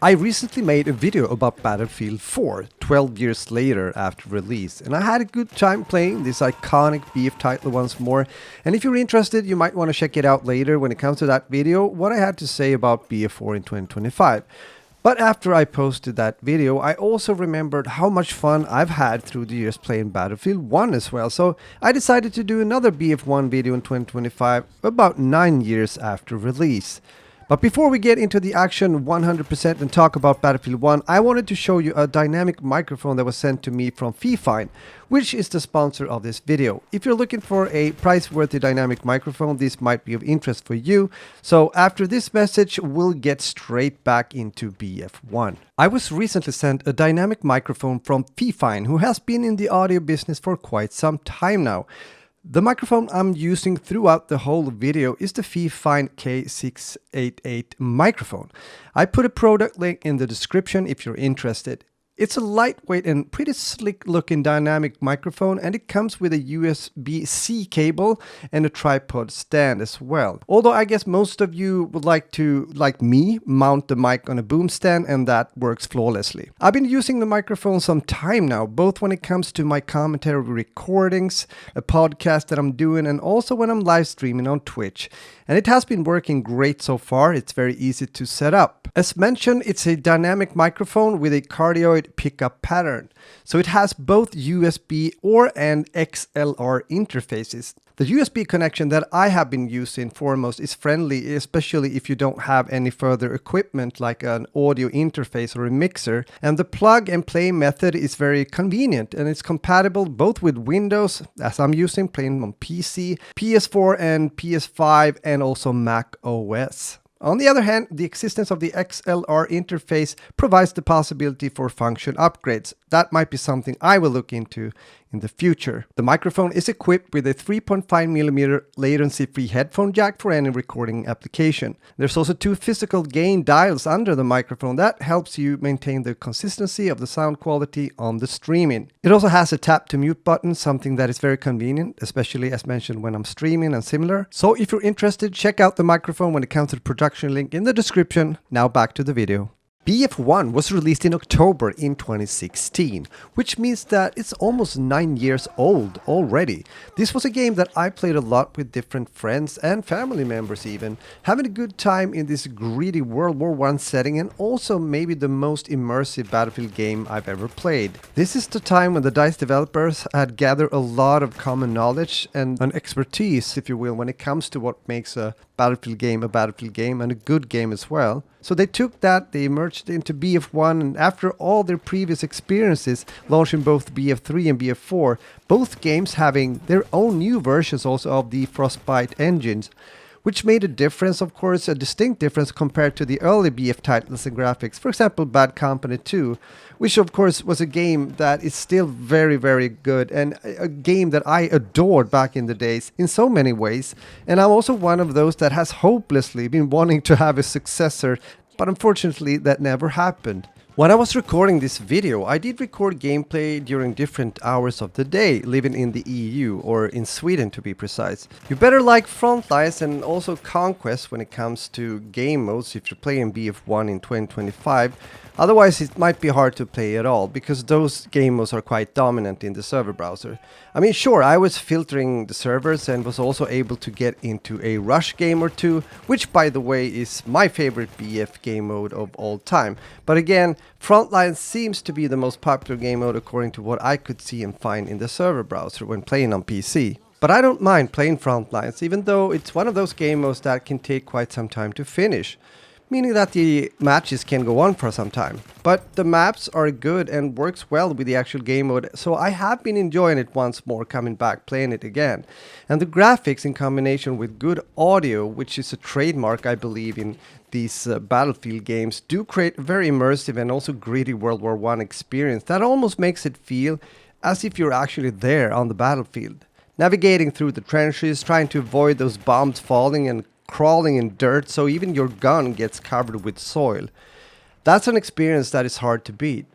I recently made a video about Battlefield 4, 12 years later after release, and I had a good time playing this iconic BF title once more, and if you're interested, you might want to check it out later when it comes to that video, what I had to say about BF4 in 2025. But after I posted that video, I also remembered how much fun I've had through the years playing Battlefield 1 as well, so I decided to do another BF1 video in 2025, about 9 years after release. But before we get into the action 100% and talk about Battlefield 1, I wanted to show you a dynamic microphone that was sent to me from Fifine, which is the sponsor of this video. If you're looking for a price-worthy dynamic microphone, this might be of interest for you. So after this message, we'll get straight back into BF1. I was recently sent a dynamic microphone from Fifine, who has been in the audio business for quite some time now. The microphone I'm using throughout the whole video is the Fifine K688 microphone. I put a product link in the description if you're interested. It's a lightweight and pretty slick looking dynamic microphone, and it comes with a USB-C cable and a tripod stand as well. Although I guess most of you would like to, like me, mount the mic on a boom stand, and that works flawlessly. I've been using the microphone some time now, both when it comes to my commentary recordings, a podcast that I'm doing, and also when I'm live streaming on Twitch. And it has been working great so far. It's very easy to set up. As mentioned, it's a dynamic microphone with a cardioid pickup pattern. So it has both USB or and XLR interfaces. The USB connection that I have been using foremost is friendly, especially if you don't have any further equipment like an audio interface or a mixer. And the plug and play method is very convenient, and it's compatible both with Windows, as I'm using, playing on PC, PS4 and PS5, and also Mac OS. On the other hand, the existence of the XLR interface provides the possibility for function upgrades. That might be something I will look into in the future. The microphone is equipped with a 3.5mm latency-free headphone jack for any recording application. There's also two physical gain dials under the microphone that helps you maintain the consistency of the sound quality on the streaming. It also has a tap to mute button, something that is very convenient, especially as mentioned when I'm streaming and similar. So if you're interested, check out the microphone when it comes to the production link in the description. Now back to the video. BF1 was released in October in 2016, which means that it's almost 9 years old already. This was a game that I played a lot with different friends and family members even, having a good time in this greedy World War I setting, and also maybe the most immersive Battlefield game I've ever played. This is the time when the DICE developers had gathered a lot of common knowledge and an expertise, if you will, when it comes to what makes a Battlefield game and a good game as well. So they took that, they merged it into BF1, and after all their previous experiences launching both BF3 and BF4, both games having their own new versions also of the Frostbite engines, which made a difference, of course, a distinct difference compared to the early BF titles and graphics. For example, Bad Company 2, which of course was a game that is still very, very good, and a game that I adored back in the days in so many ways. And I'm also one of those that has hopelessly been wanting to have a successor, but unfortunately that never happened. When I was recording this video, I did record gameplay during different hours of the day, living in the EU, or in Sweden to be precise. You better like Frontlines and also Conquest when it comes to game modes if you're playing BF1 in 2025. Otherwise it might be hard to play at all, because those game modes are quite dominant in the server browser. I mean, sure, I was filtering the servers and was also able to get into a rush game or two, which by the way is my favorite BF game mode of all time. But again, Frontline seems to be the most popular game mode according to what I could see and find in the server browser when playing on PC. But I don't mind playing Frontlines, even though it's one of those game modes that can take quite some time to finish, meaning that the matches can go on for some time. But the maps are good and works well with the actual game mode, so I have been enjoying it once more, coming back, playing it again. And the graphics in combination with good audio, which is a trademark I believe in these Battlefield games, do create a very immersive and also gritty World War I experience that almost makes it feel as if you're actually there on the battlefield, navigating through the trenches, trying to avoid those bombs falling and crawling in dirt, so even your gun gets covered with soil. That's an experience that is hard to beat.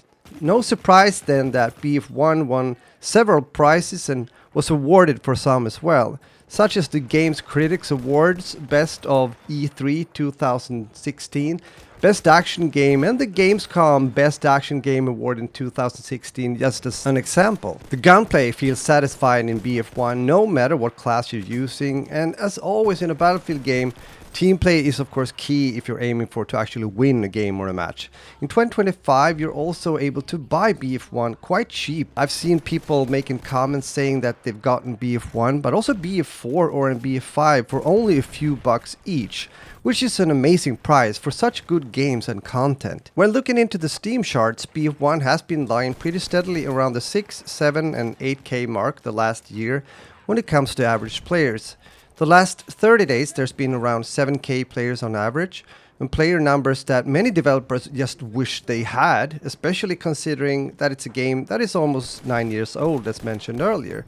No surprise then that BF1 won several prizes and was awarded for some as well. such as the Games Critics Awards, Best of E3 2016, Best Action Game, and the Gamescom Best Action Game Award in 2016, just as an example. The gunplay feels satisfying in BF1 no matter what class you're using, and as always in a Battlefield game, team play is of course key if you're aiming for to actually win a game or a match. In 2025 you're also able to buy BF1 quite cheap. I've seen people making comments saying that they've gotten BF1 but also BF4 or in BF5 for only a few bucks each, which is an amazing price for such good games and content. When looking into the Steam charts, BF1 has been lying pretty steadily around the 6, 7 and 8k mark the last year when it comes to average players. The last 30 days there's been around 7k players on average, and player numbers that many developers just wish they had, especially considering that it's a game that is almost 9 years old as mentioned earlier.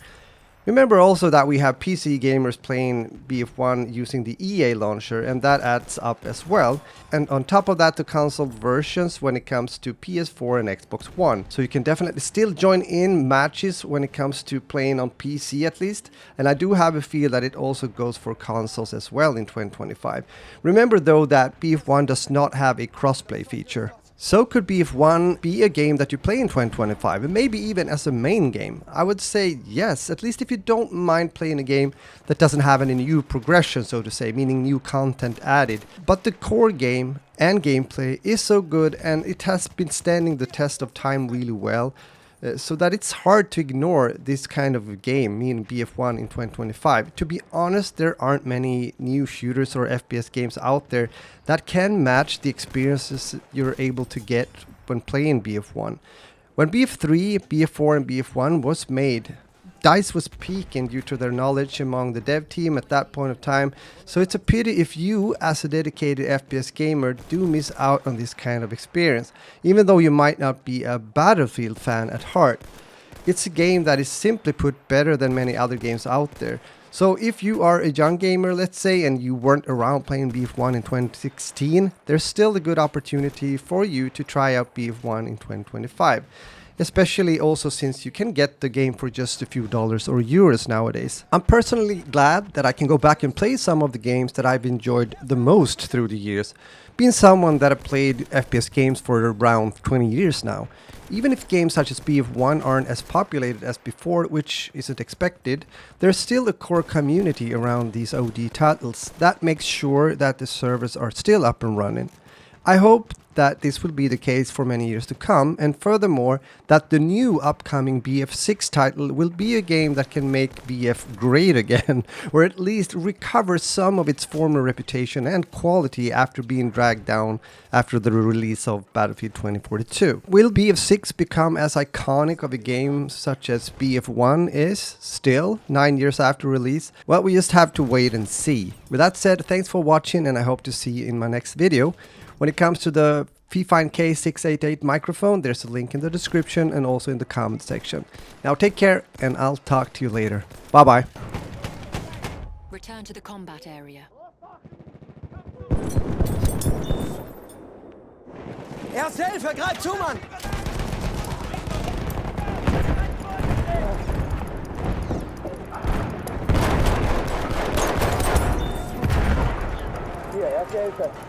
Remember also that we have PC gamers playing BF1 using the EA launcher, and that adds up as well. And on top of that, the console versions when it comes to PS4 and Xbox One. So you can definitely still join in matches when it comes to playing on PC at least. And I do have a feel that it also goes for consoles as well in 2025. Remember though that BF1 does not have a crossplay feature. So could BF1 be a game that you play in 2025, and maybe even as a main game? I would say yes, at least if you don't mind playing a game that doesn't have any new progression, so to say, meaning new content added. But the core game and gameplay is so good, and it has been standing the test of time really well, so that it's hard to ignore this kind of a game, meaning BF1 in 2025. To be honest, there aren't many new shooters or FPS games out there that can match the experiences you're able to get when playing BF1. When BF3, BF4 and BF1 was made, DICE was peaking due to their knowledge among the dev team at that point of time, so it's a pity if you, as a dedicated FPS gamer, do miss out on this kind of experience, even though you might not be a Battlefield fan at heart. It's a game that is simply put better than many other games out there. So if you are a young gamer, let's say, and you weren't around playing BF1 in 2016, there's still a good opportunity for you to try out BF1 in 2025. Especially also since you can get the game for just a few dollars or euros nowadays. I'm personally glad that I can go back and play some of the games that I've enjoyed the most through the years, being someone that have played FPS games for around 20 years now. Even if games such as BF1 aren't as populated as before, which isn't expected, there's still a core community around these OD titles that makes sure that the servers are still up and running. I hope that this will be the case for many years to come, and furthermore that the new upcoming BF6 title will be a game that can make BF great again, or at least recover some of its former reputation and quality after being dragged down after the release of Battlefield 2042. Will BF6 become as iconic of a game such as BF1 is still 9 years after release? Well, we just have to wait and see. With that said, thanks for watching, and I hope to see you in my next video. When it comes to the Fifine K688 microphone, there's a link in the description and also in the comment section. Now take care, and I'll talk to you later. Bye bye. Return to the combat area. Erste Hilfe, greif zu, Mann! Hier, erste Hilfe.